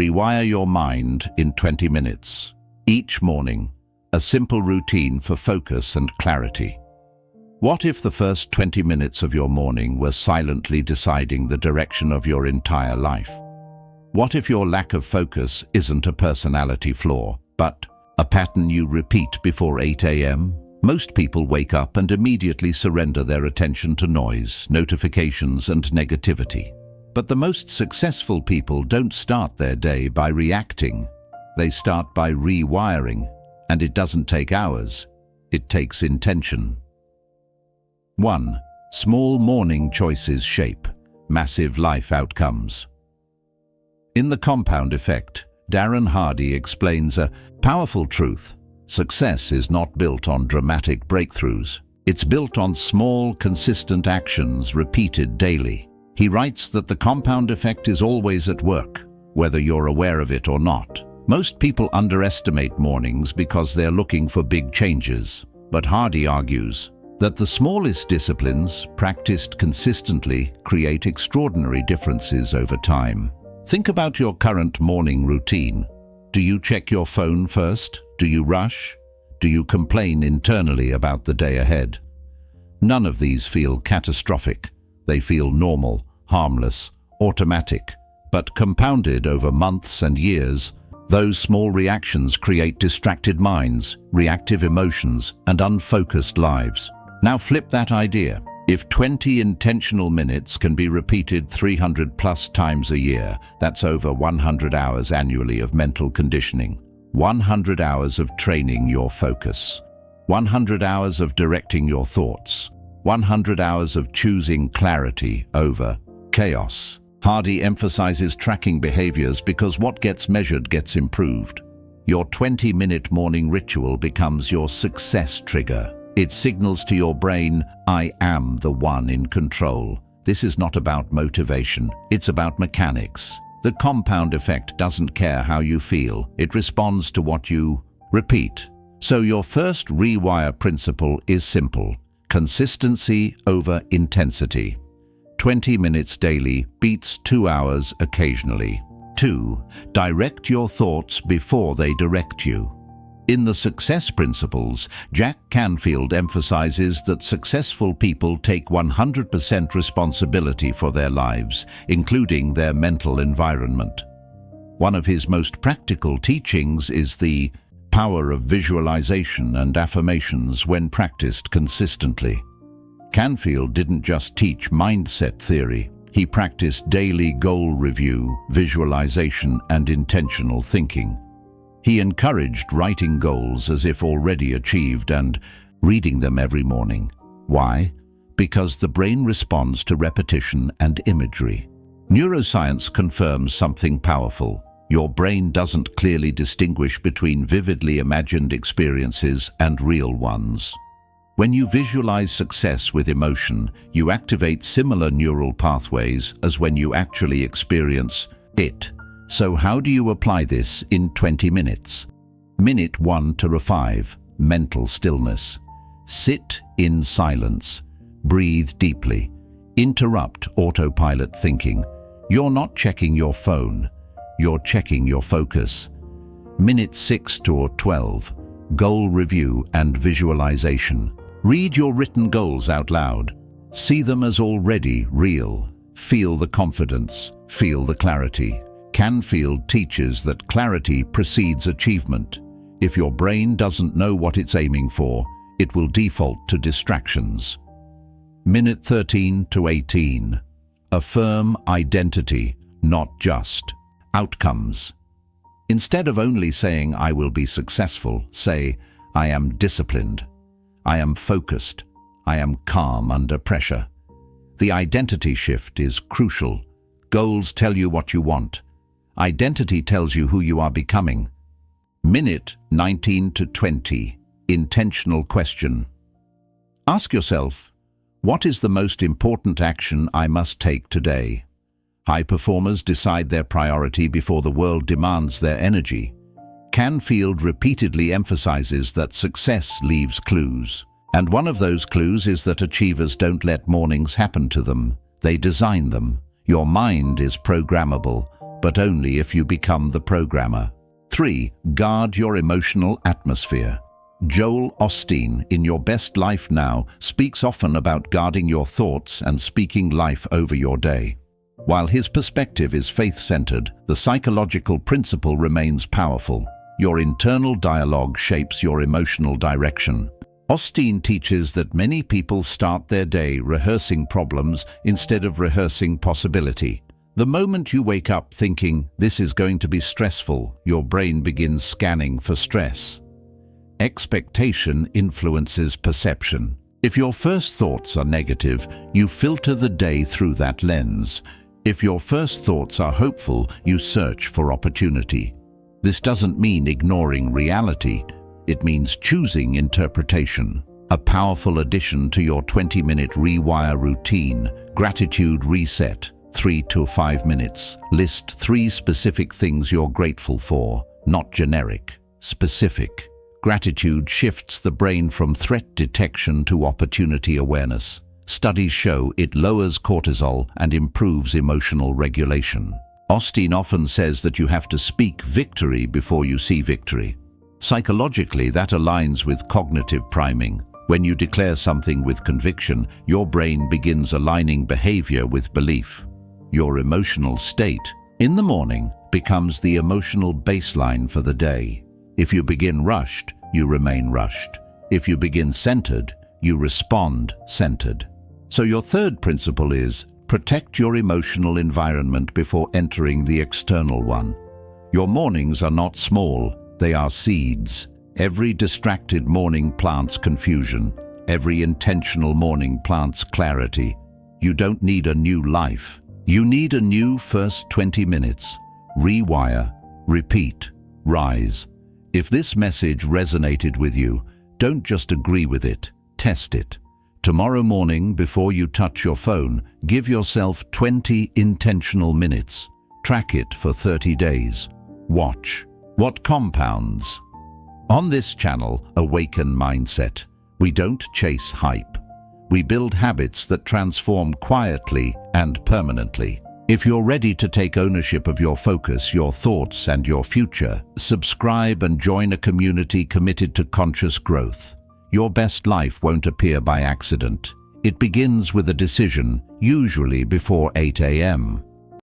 Rewire your mind in 20 minutes. Each morning, a simple routine for focus and clarity. What if the first 20 minutes of your morning were silently deciding the direction of your entire life? What if your lack of focus isn't a personality flaw, but a pattern you repeat before 8 a.m.? Most people wake up and immediately surrender their attention to noise, notifications, and negativity. But the most successful people don't start their day by reacting. They start by rewiring, and it doesn't take hours. It takes intention. 1. Small morning choices shape massive life outcomes. In The Compound Effect, Darren Hardy explains a powerful truth. Success is not built on dramatic breakthroughs. It's built on small, consistent actions repeated daily. He writes that the compound effect is always at work, whether you're aware of it or not. Most people underestimate mornings because they're looking for big changes. But Hardy argues that the smallest disciplines, practiced consistently, create extraordinary differences over time. Think about your current morning routine. Do you check your phone first? Do you rush? Do you complain internally about the day ahead? None of these feel catastrophic. They feel normal, harmless, automatic. But compounded over months and years, those small reactions create distracted minds, reactive emotions, and unfocused lives. Now flip that idea. If 20 intentional minutes can be repeated 300 plus times a year, that's over 100 hours annually of mental conditioning. 100 hours of training your focus. 100 hours of directing your thoughts. 100 hours of choosing clarity over chaos. Hardy emphasizes tracking behaviors because what gets measured gets improved. Your 20-minute morning ritual becomes your success trigger. It signals to your brain, I am the one in control. This is not about motivation, it's about mechanics. The compound effect doesn't care how you feel, it responds to what you repeat. So your first rewire principle is simple. Consistency over intensity. 20 minutes daily beats 2 hours occasionally. 2. Direct your thoughts before they direct you. In the Success Principles, Jack Canfield emphasizes that successful people take 100% responsibility for their lives, including their mental environment. One of his most practical teachings is the power of visualization and affirmations when practiced consistently. Canfield didn't just teach mindset theory. He practiced daily goal review, visualization, and intentional thinking. He encouraged writing goals as if already achieved and reading them every morning. Why? Because the brain responds to repetition and imagery. Neuroscience confirms something powerful. Your brain doesn't clearly distinguish between vividly imagined experiences and real ones. When you visualize success with emotion, you activate similar neural pathways as when you actually experience it. So how do you apply this in 20 minutes? Minute 1 to 5, mental stillness. Sit in silence. Breathe deeply. Interrupt autopilot thinking. You're not checking your phone. You're checking your focus. Minute 6 to 12, goal review and visualization. Read your written goals out loud. See them as already real. Feel the confidence. Feel the clarity. Canfield teaches that clarity precedes achievement. If your brain doesn't know what it's aiming for, it will default to distractions. Minute 13 to 18. Affirm identity, not just outcomes. Instead of only saying, I will be successful, say, I am disciplined. I am focused. I am calm under pressure. The identity shift is crucial. Goals tell you what you want. Identity tells you who you are becoming. Minute 19 to 20. Intentional question. Ask yourself, what is the most important action I must take today? High performers decide their priority before the world demands their energy. Canfield repeatedly emphasizes that success leaves clues. And one of those clues is that achievers don't let mornings happen to them. They design them. Your mind is programmable, but only if you become the programmer. 3. Guard your emotional atmosphere. Joel Osteen, in Your Best Life Now, speaks often about guarding your thoughts and speaking life over your day. While his perspective is faith-centered, the psychological principle remains powerful. Your internal dialogue shapes your emotional direction. Osteen teaches that many people start their day rehearsing problems instead of rehearsing possibility. The moment you wake up thinking, "This is going to be stressful," your brain begins scanning for stress. Expectation influences perception. If your first thoughts are negative, you filter the day through that lens. If your first thoughts are hopeful, you search for opportunity. This doesn't mean ignoring reality. It means choosing interpretation. A powerful addition to your 20-minute Rewire routine, Gratitude Reset, 3 to 5 minutes. List 3 specific things you're grateful for, not generic, specific. Gratitude shifts the brain from threat detection to opportunity awareness. Studies show it lowers cortisol and improves emotional regulation. Osteen often says that you have to speak victory before you see victory. Psychologically, that aligns with cognitive priming. When you declare something with conviction, your brain begins aligning behavior with belief. Your emotional state, in the morning, becomes the emotional baseline for the day. If you begin rushed, you remain rushed. If you begin centered, you respond centered. So your third principle is, protect your emotional environment before entering the external one. Your mornings are not small, they are seeds. Every distracted morning plants confusion. Every intentional morning plants clarity. You don't need a new life. You need a new first 20 minutes. Rewire, repeat, rise. If this message resonated with you, don't just agree with it, test it. Tomorrow morning, before you touch your phone, give yourself 20 intentional minutes. Track it for 30 days. Watch what compounds. On this channel, Awaken Mindset, we don't chase hype. We build habits that transform quietly and permanently. If you're ready to take ownership of your focus, your thoughts, and your future, subscribe and join a community committed to conscious growth. Your best life won't appear by accident. It begins with a decision, usually before 8 a.m.